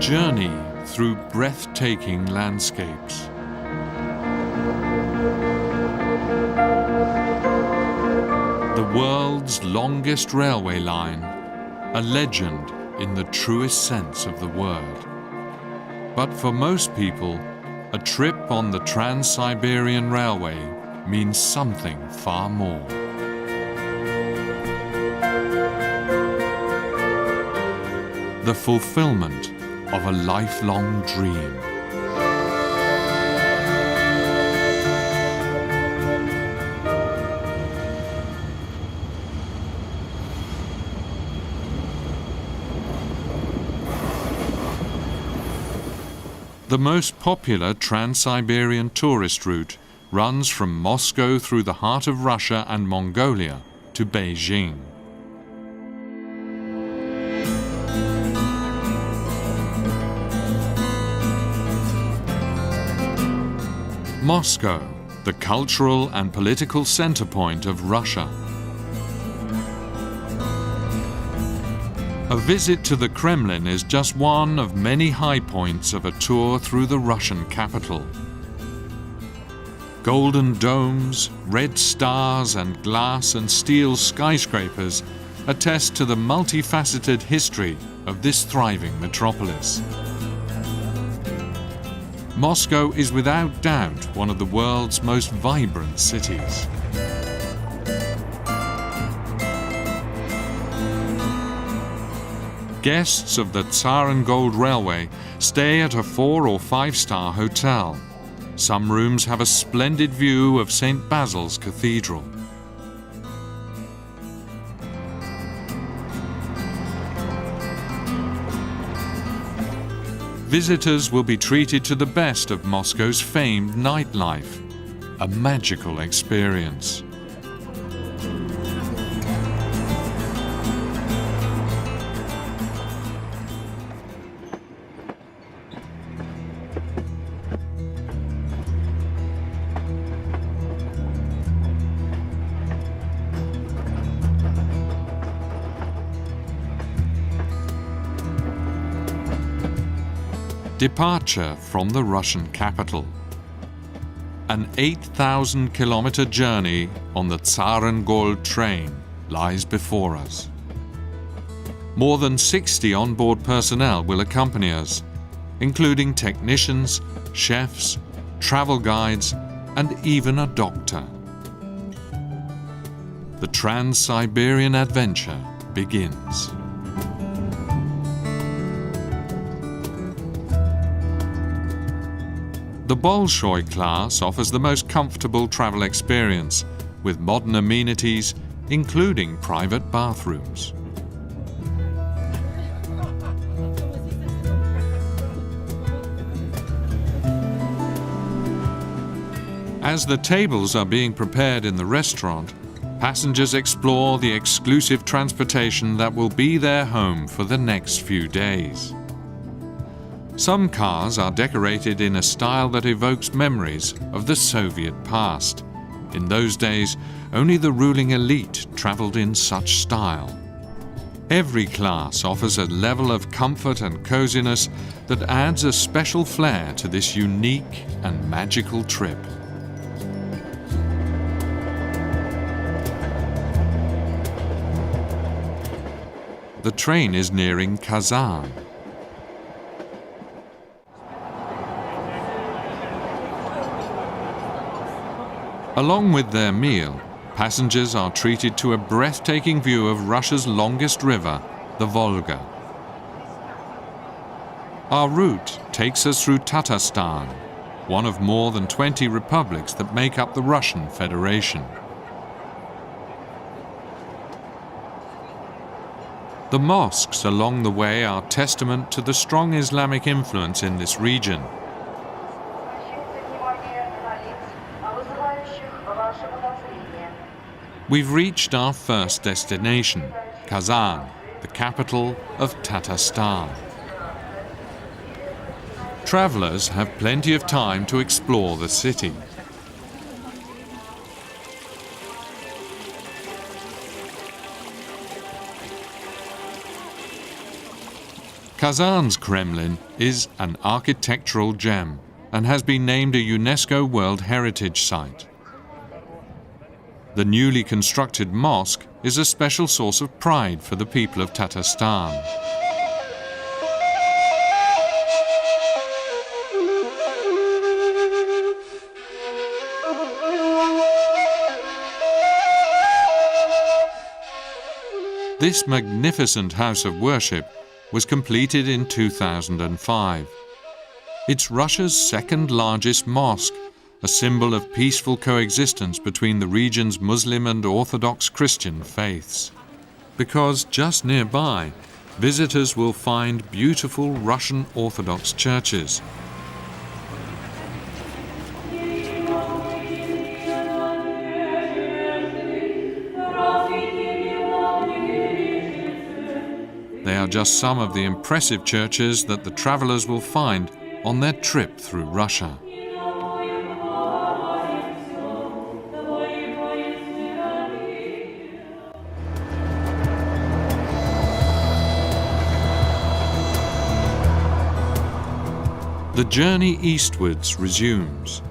journey through breathtaking landscapes. The world's longest railway line, a legend in the truest sense of the word. But for most people, a trip on the Trans-Siberian Railway means something far more. The fulfillment of a lifelong dream. The most popular Trans-Siberian tourist route runs from Moscow through the heart of Russia and Mongolia to Beijing. Moscow, the cultural and political center point of Russia. A visit to the Kremlin is just one of many high points of a tour through the Russian capital. Golden domes, red stars, and glass and steel skyscrapers attest to the multifaceted history of this thriving metropolis. Moscow is without doubt one of the world's most vibrant cities. Guests of the Zarengold Railway stay at a 4- or 5-star hotel. Some rooms have a splendid view of St. Basil's Cathedral. Visitors will be treated to the best of Moscow's famed nightlife, a magical experience. Departure from the Russian capital. An 8,000-kilometer journey on the Zarengold train lies before us. More than 60 onboard personnel will accompany us, including technicians, chefs, travel guides, and even a doctor. The Trans-Siberian adventure begins. The Bolshoi class offers the most comfortable travel experience, with modern amenities, including private bathrooms. As the tables are being prepared in the restaurant, passengers explore the exclusive transportation that will be their home for the next few days. Some cars are decorated in a style that evokes memories of the Soviet past. In those days, only the ruling elite traveled in such style. Every class offers a level of comfort and coziness that adds a special flair to this unique and magical trip. The train is nearing Kazan. Along with their meal, passengers are treated to a breathtaking view of Russia's longest river, the Volga. Our route takes us through Tatarstan, one of more than 20 republics that make up the Russian Federation. The mosques along the way are testament to the strong Islamic influence in this region. We've reached our first destination, Kazan, the capital of Tatarstan. Travelers have plenty of time to explore the city. Kazan's Kremlin is an architectural gem and has been named a UNESCO World Heritage Site. The newly constructed mosque is a special source of pride for the people of Tatarstan. This magnificent house of worship was completed in 2005. It's Russia's second largest mosque, a symbol of peaceful coexistence between the region's Muslim and Orthodox Christian faiths. Because just nearby, visitors will find beautiful Russian Orthodox churches. They are just some of the impressive churches that the travelers will find on their trip through Russia. The journey eastwards resumes.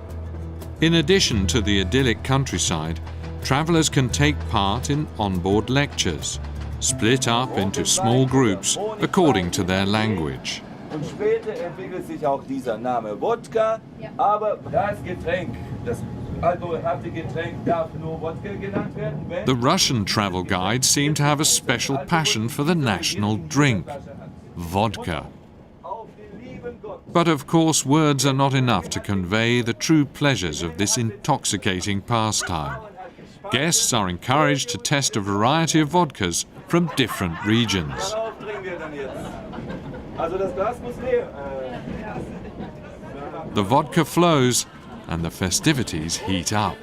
In addition to the idyllic countryside, travelers can take part in onboard lectures, split up into small groups according to their language. Und später entwickelt sich auch dieser Name Wodka, aber das Getränk, das alkoholhafte Getränk darf nur Wodka genannt werden. The Russian travel guides seem to have a special passion for the national drink, vodka. But of course, words are not enough to convey the true pleasures of this intoxicating pastime. Guests are encouraged to test a variety of vodkas from different regions. The vodka flows and the festivities heat up.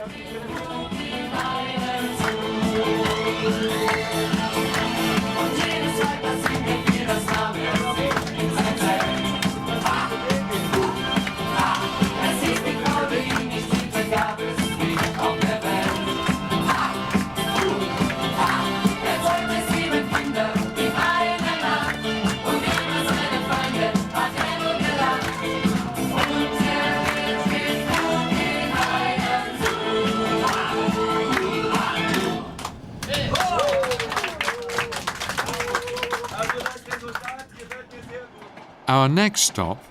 Our next stop,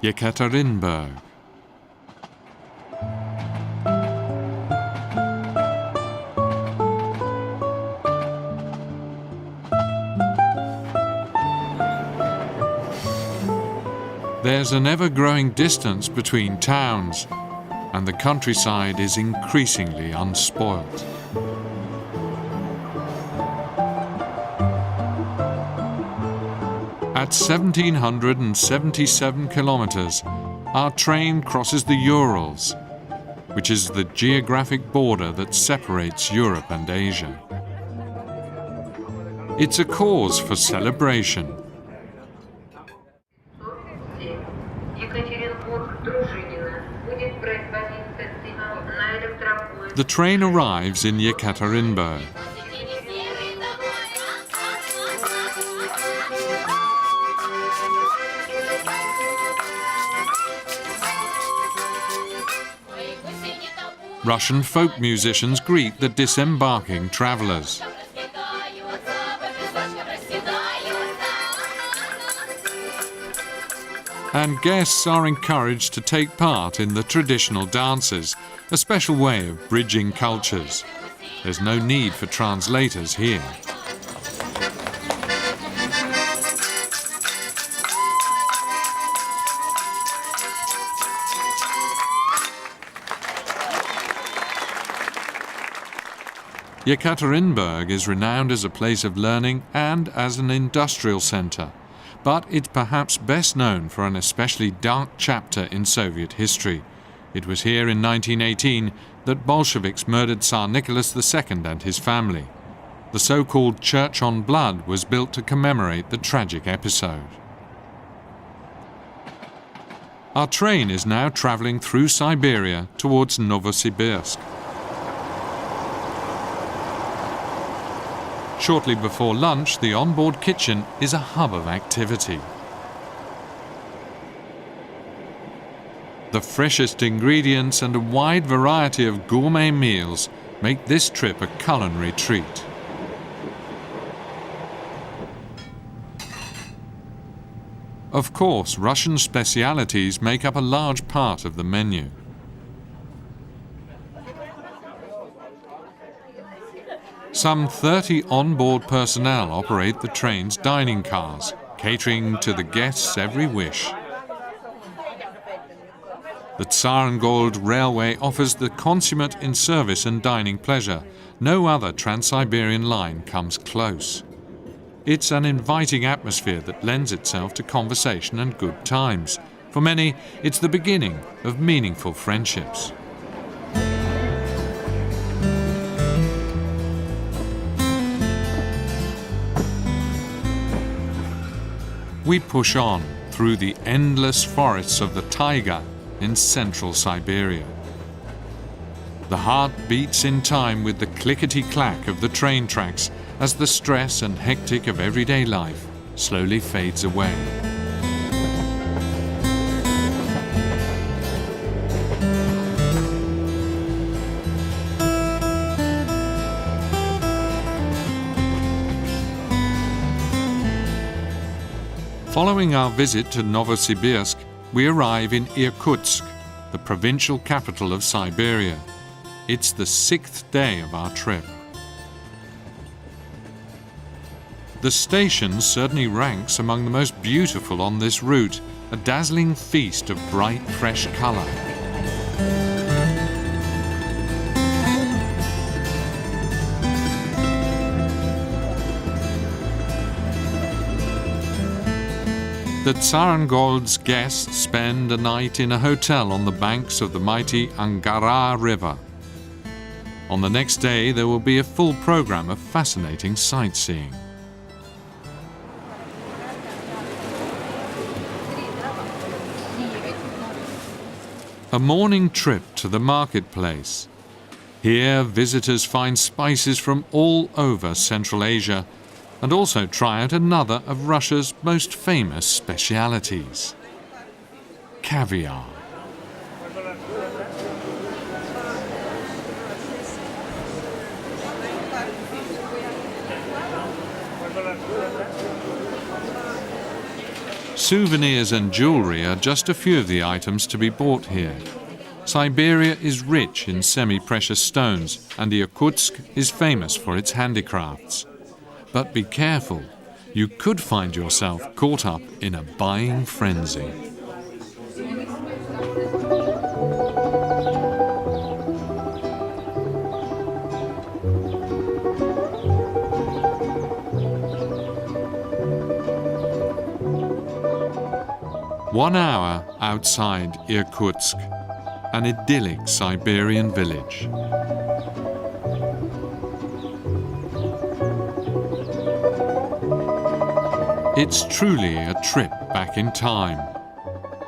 Yekaterinburg. There's an ever-growing distance between towns, and the countryside is increasingly unspoilt. At 1,777 kilometers, our train crosses the Urals, which is the geographic border that separates Europe and Asia. It's a cause for celebration. The train arrives in Yekaterinburg. Russian folk musicians greet the disembarking travelers. And guests are encouraged to take part in the traditional dances, a special way of bridging cultures. There's no need for translators here. Yekaterinburg is renowned as a place of learning and as an industrial center, but it's perhaps best known for an especially dark chapter in Soviet history. It was here in 1918 that Bolsheviks murdered Tsar Nicholas II and his family. The so-called Church on Blood was built to commemorate the tragic episode. Our train is now traveling through Siberia towards Novosibirsk. Shortly before lunch, the onboard kitchen is a hub of activity. The freshest ingredients and a wide variety of gourmet meals make this trip a culinary treat. Of course, Russian specialities make up a large part of the menu. Some 30 on-board personnel operate the train's dining cars, catering to the guests' every wish. The Zarengold railway offers the consummate in service and dining pleasure. No other Trans-Siberian line comes close. It's an inviting atmosphere that lends itself to conversation and good times. For many, it's the beginning of meaningful friendships. We push on through the endless forests of the taiga in central Siberia. The heart beats in time with the clickety-clack of the train tracks as the stress and hectic of everyday life slowly fades away. Following our visit to Novosibirsk, we arrive in Irkutsk, the provincial capital of Siberia. It's the 6th day of our trip. The station certainly ranks among the most beautiful on this route, a dazzling feast of bright, fresh color. The Zarengold's guests spend a night in a hotel on the banks of the mighty Angara River. On the next day, there will be a full program of fascinating sightseeing. A morning trip to the marketplace. Here, visitors find spices from all over Central Asia and also try out another of Russia's most famous specialities: caviar. Souvenirs and jewelry are just a few of the items to be bought here. Siberia is rich in semi-precious stones, and Irkutsk is famous for its handicrafts. But be careful, you could find yourself caught up in a buying frenzy. One hour outside Irkutsk, an idyllic Siberian village. It's truly a trip back in time.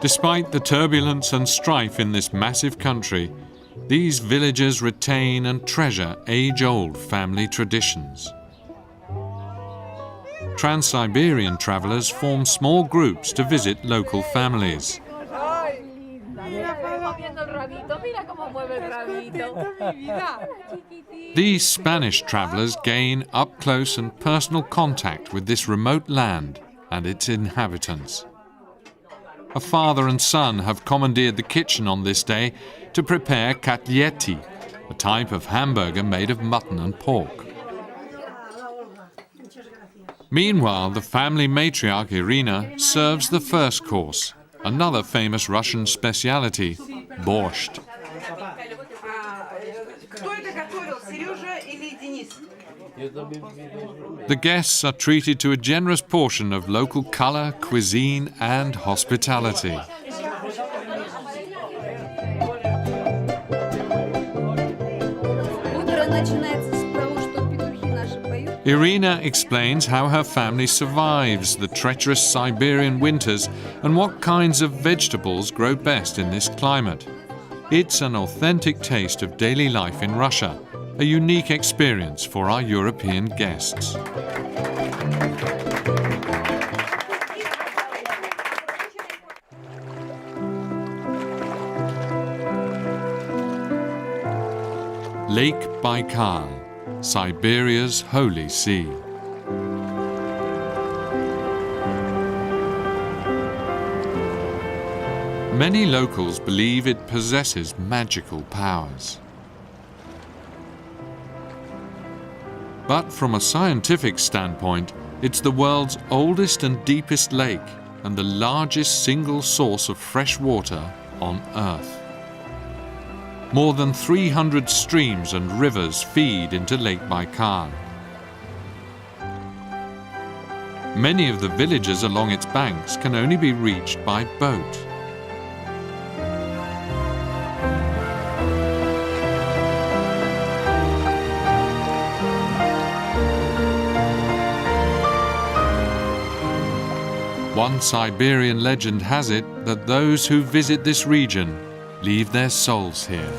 Despite the turbulence and strife in this massive country, these villagers retain and treasure age-old family traditions. Trans-Siberian travelers form small groups to visit local families. These Spanish travelers gain up-close and personal contact with this remote land and its inhabitants. A father and son have commandeered the kitchen on this day to prepare kotleti, a type of hamburger made of mutton and pork. Meanwhile, the family matriarch Irina serves the first course, another famous Russian speciality, borscht. The guests are treated to a generous portion of local color, cuisine, and hospitality. Irina explains how her family survives the treacherous Siberian winters and what kinds of vegetables grow best in this climate. It's an authentic taste of daily life in Russia, a unique experience for our European guests. Lake Baikal, Siberia's holy sea. Many locals believe it possesses magical powers. But from a scientific standpoint, it's the world's oldest and deepest lake and the largest single source of fresh water on Earth. More than 300 streams and rivers feed into Lake Baikal. Many of the villages along its banks can only be reached by boat. One Siberian legend has it that those who visit this region leave their souls here.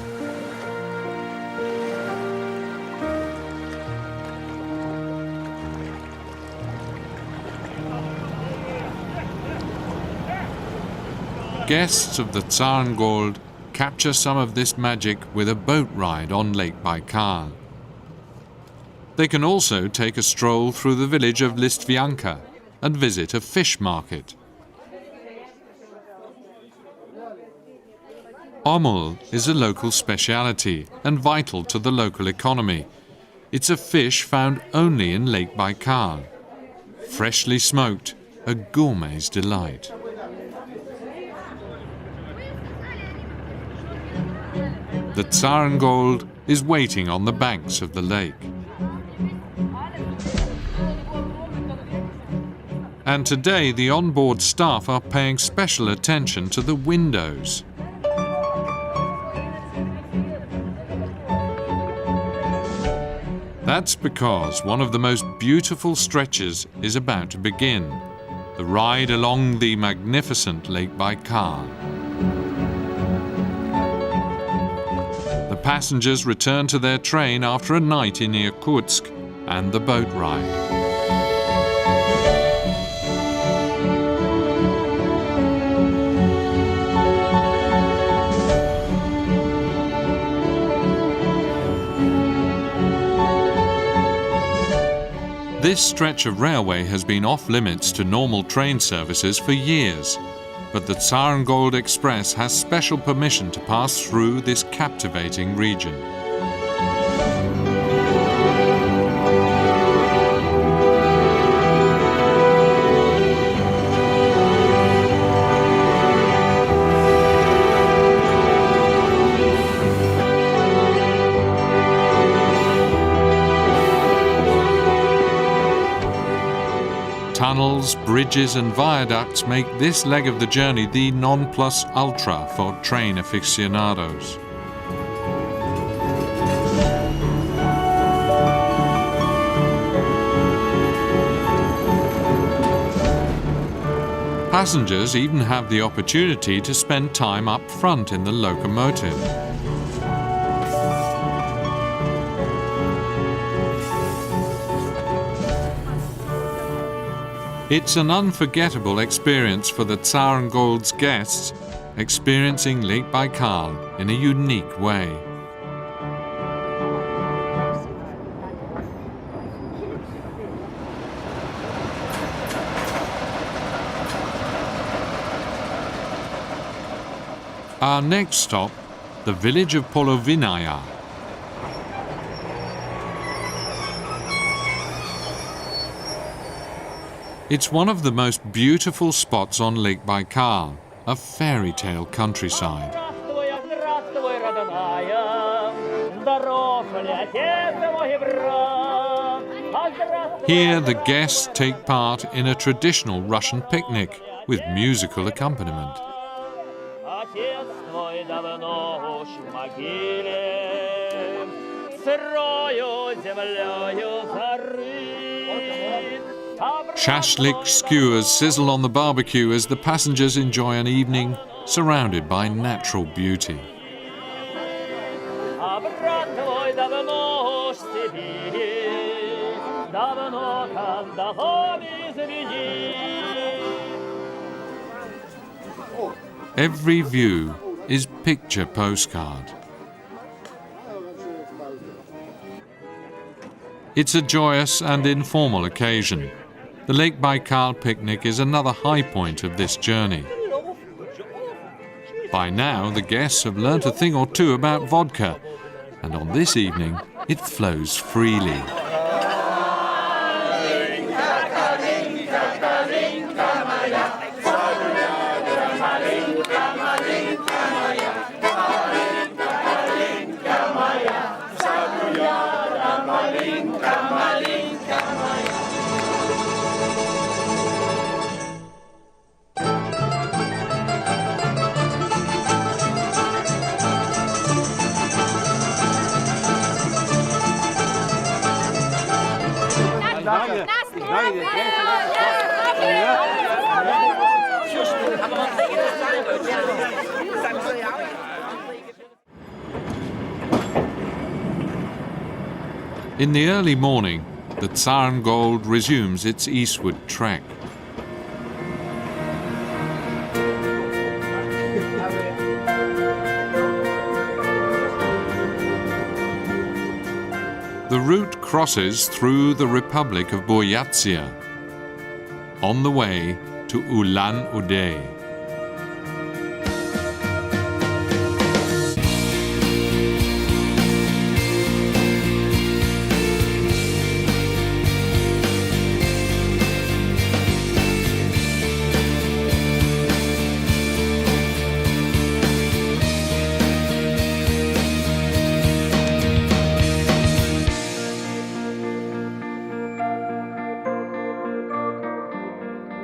Guests of the Zarengold capture some of this magic with a boat ride on Lake Baikal. They can also take a stroll through the village of Ltda and visit a fish market. Omul is a local speciality and vital to the local economy. It's a fish found only in Lake Baikal. Freshly smoked, a gourmet's delight. The Zarengold is waiting on the banks of the lake. And today the onboard staff are paying special attention to the windows. That's because one of the most beautiful stretches is about to begin, the ride along the magnificent Lake Baikal. The passengers return to their train after a night in Irkutsk and the boat ride. This stretch of railway has been off-limits to normal train services for years, but the Zarengold Express has special permission to pass through this captivating region. Tunnels, bridges and viaducts make this leg of the journey the non plus ultra for train aficionados. Passengers even have the opportunity to spend time up front in the locomotive. It's an unforgettable experience for the Zarengold's guests, experiencing Lake Baikal in a unique way. Our next stop, the village of Polovinaya. It's one of the most beautiful spots on Lake Baikal, a fairy tale countryside. Here the guests take part in a traditional Russian picnic with musical accompaniment. Shashlik skewers sizzle on the barbecue as the passengers enjoy an evening surrounded by natural beauty. Every view is picture postcard. It's a joyous and informal occasion. The Lake Baikal picnic is another high point of this journey. By now, the guests have learnt a thing or two about vodka, and on this evening, it flows freely. In the early morning, the Zarengold resumes its eastward trek. The route crosses through the Republic of Buryatia, on the way to Ulan-Ude.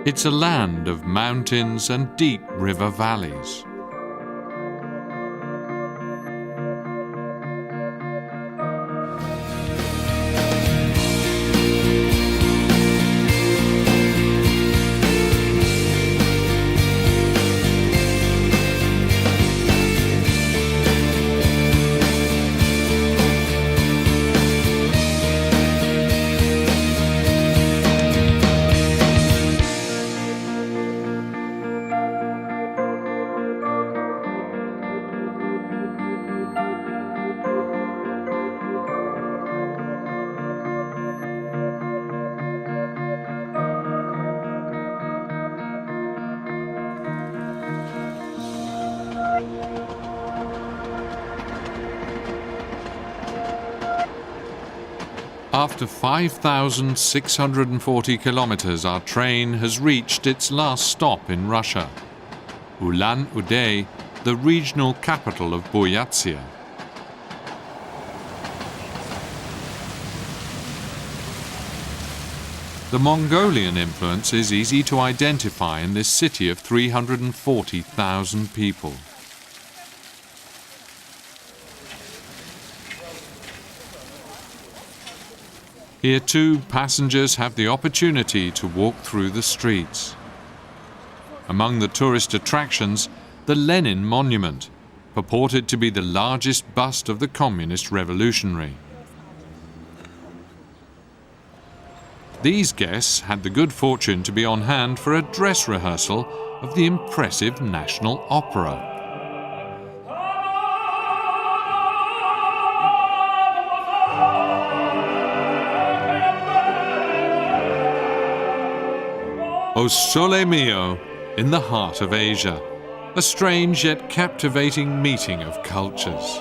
It's a land of mountains and deep river valleys. After 5,640 kilometers, our train has reached its last stop in Russia, Ulan-Ude, the regional capital of Buryatia. The Mongolian influence is easy to identify in this city of 340,000 people. Here too, passengers have the opportunity to walk through the streets. Among the tourist attractions, the Lenin Monument, purported to be the largest bust of the communist revolutionary. These guests had the good fortune to be on hand for a dress rehearsal of the impressive National Opera. O Sole Mio, in the heart of Asia, a strange yet captivating meeting of cultures.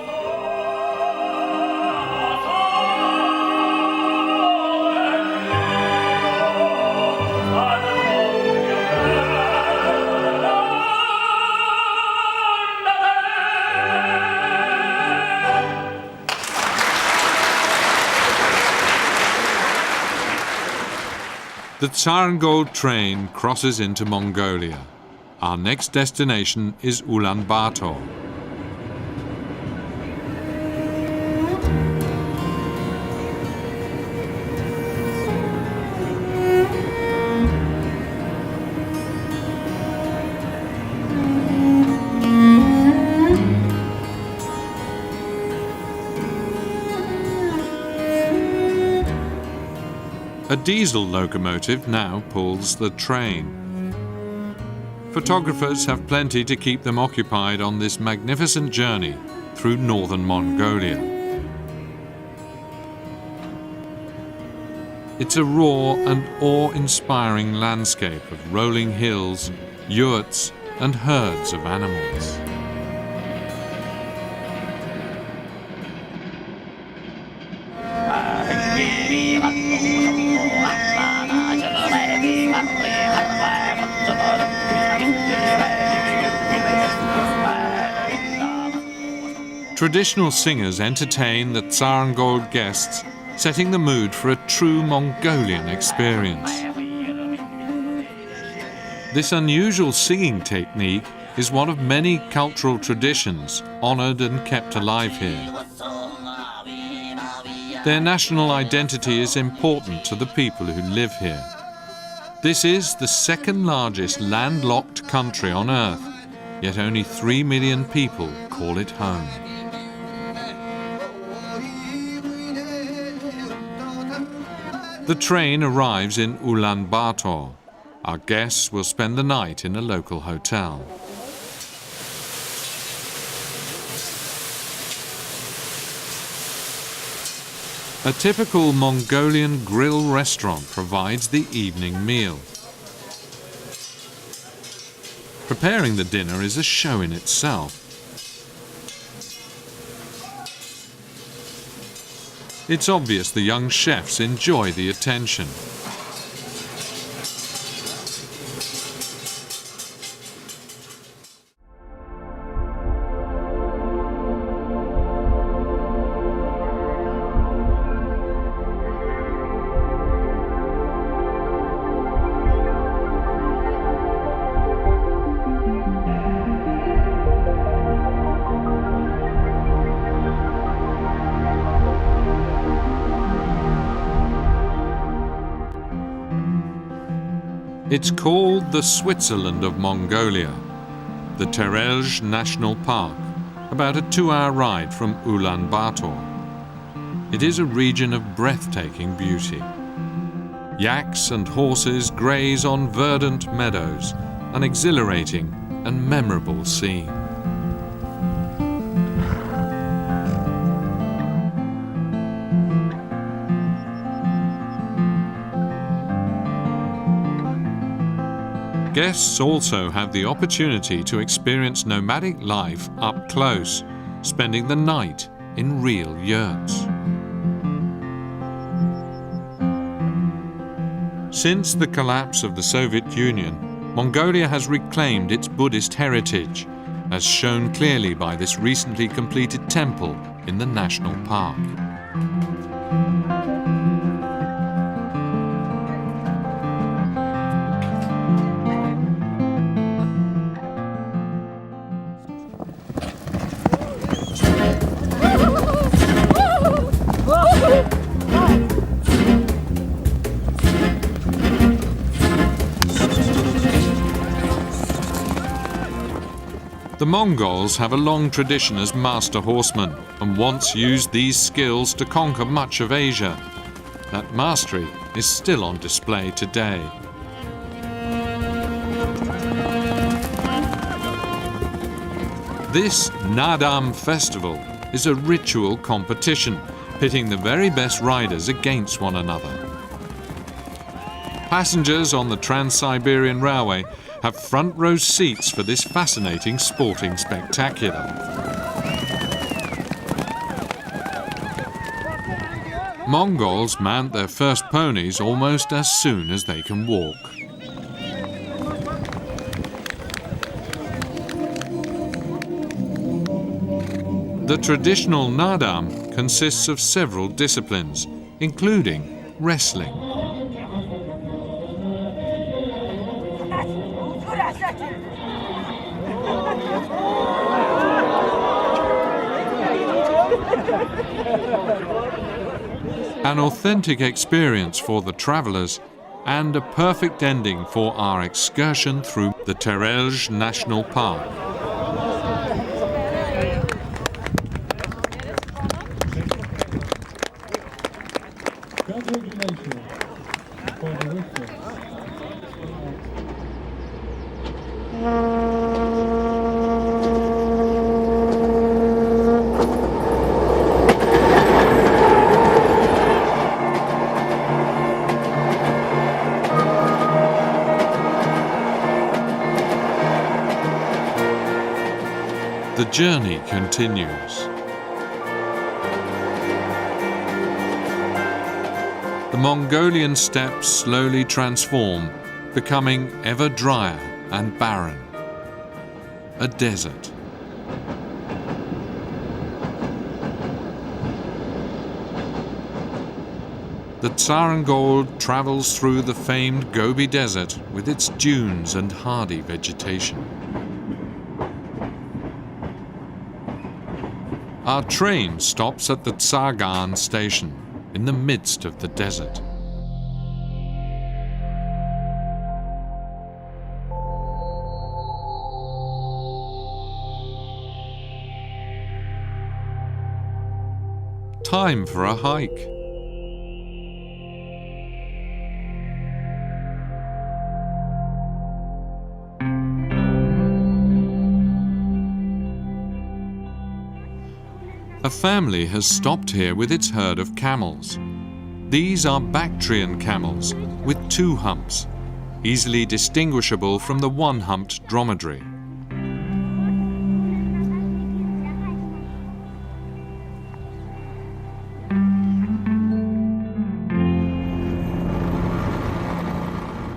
The Zarengold train crosses into Mongolia. Our next destination is Ulaanbaatar. A diesel locomotive now pulls the train. Photographers have plenty to keep them occupied on this magnificent journey through northern Mongolia. It's a raw and awe-inspiring landscape of rolling hills, yurts, and herds of animals. Traditional singers entertain the Zarengold guests, setting the mood for a true Mongolian experience. This unusual singing technique is one of many cultural traditions honoured and kept alive here. Their national identity is important to the people who live here. This is the second largest landlocked country on Earth, yet only 3 million people call it home. The train arrives in Ulaanbaatar. Our guests will spend the night in a local hotel. A typical Mongolian grill restaurant provides the evening meal. Preparing the dinner is a show in itself. It's obvious the young chefs enjoy the attention. It's called the Switzerland of Mongolia, the Terelj National Park, about a 2-hour ride from Ulaanbaatar. It is a region of breathtaking beauty. Yaks and horses graze on verdant meadows, an exhilarating and memorable scene. Guests also have the opportunity to experience nomadic life up close, spending the night in real yurts. Since the collapse of the Soviet Union, Mongolia has reclaimed its Buddhist heritage, as shown clearly by this recently completed temple in the national park. The Mongols have a long tradition as master horsemen and once used these skills to conquer much of Asia. That mastery is still on display today. This Nadam festival is a ritual competition, pitting the very best riders against one another. Passengers on the Trans-Siberian Railway have front row seats for this fascinating sporting spectacular. Mongols mount their first ponies almost as soon as they can walk. The traditional Nadam consists of several disciplines, including wrestling. An authentic experience for the travellers and a perfect ending for our excursion through the Terelj National Park. The journey continues. The Mongolian steppes slowly transform, becoming ever drier and barren. A desert. The Zarengold travels through the famed Gobi Desert with its dunes and hardy vegetation. Our train stops at the Zagan station, in the midst of the desert. Time for a hike. A family has stopped here with its herd of camels. These are Bactrian camels with 2 humps, easily distinguishable from the one-humped dromedary.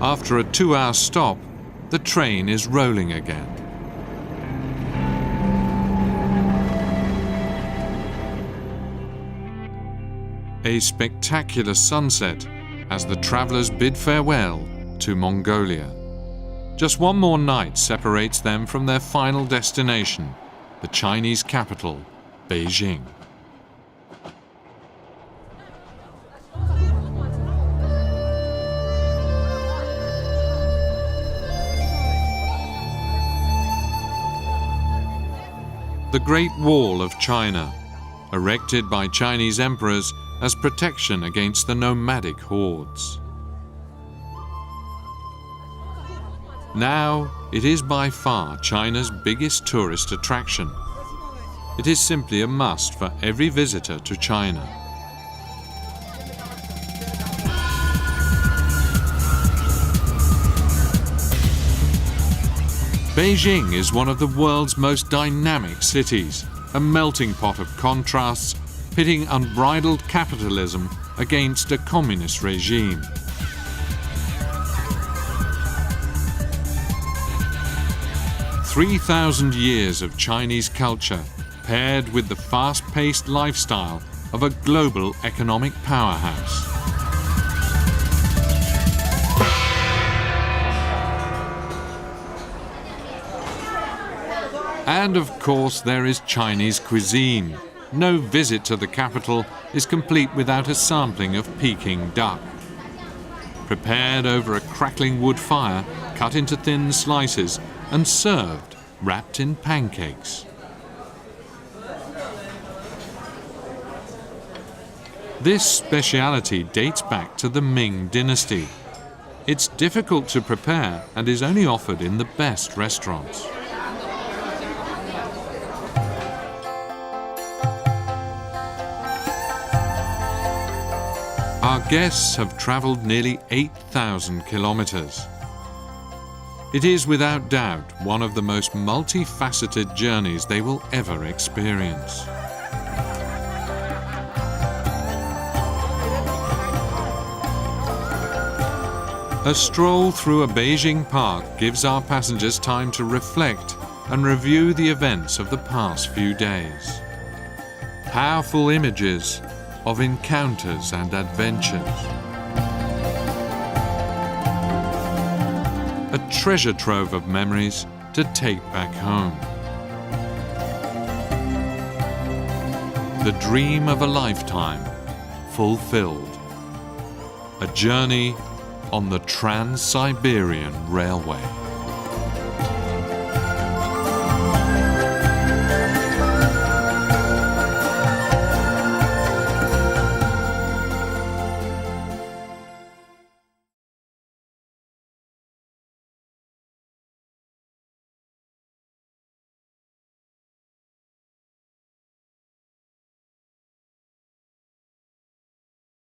After a 2-hour stop, the train is rolling again. A spectacular sunset as the travelers bid farewell to Mongolia. Just one more night separates them from their final destination, the Chinese capital, Beijing. The Great Wall of China, erected by Chinese emperors as protection against the nomadic hordes. Now, it is by far China's biggest tourist attraction. It is simply a must for every visitor to China. Beijing is one of the world's most dynamic cities, a melting pot of contrasts, pitting unbridled capitalism against a communist regime. "3,000 years of Chinese culture paired with the fast-paced lifestyle of a global economic powerhouse. And of course there is Chinese cuisine. No visit to the capital is complete without a sampling of Peking duck. Prepared over a crackling wood fire, cut into thin slices and served wrapped in pancakes. This speciality dates back to the Ming dynasty. It's difficult to prepare and is only offered in the best restaurants. Our guests have traveled nearly 8,000 kilometers. It is without doubt one of the most multifaceted journeys they will ever experience. A stroll through a Beijing park gives our passengers time to reflect and review the events of the past few days. Powerful images of encounters and adventures. A treasure trove of memories to take back home. The dream of a lifetime fulfilled. A journey on the Trans-Siberian Railway.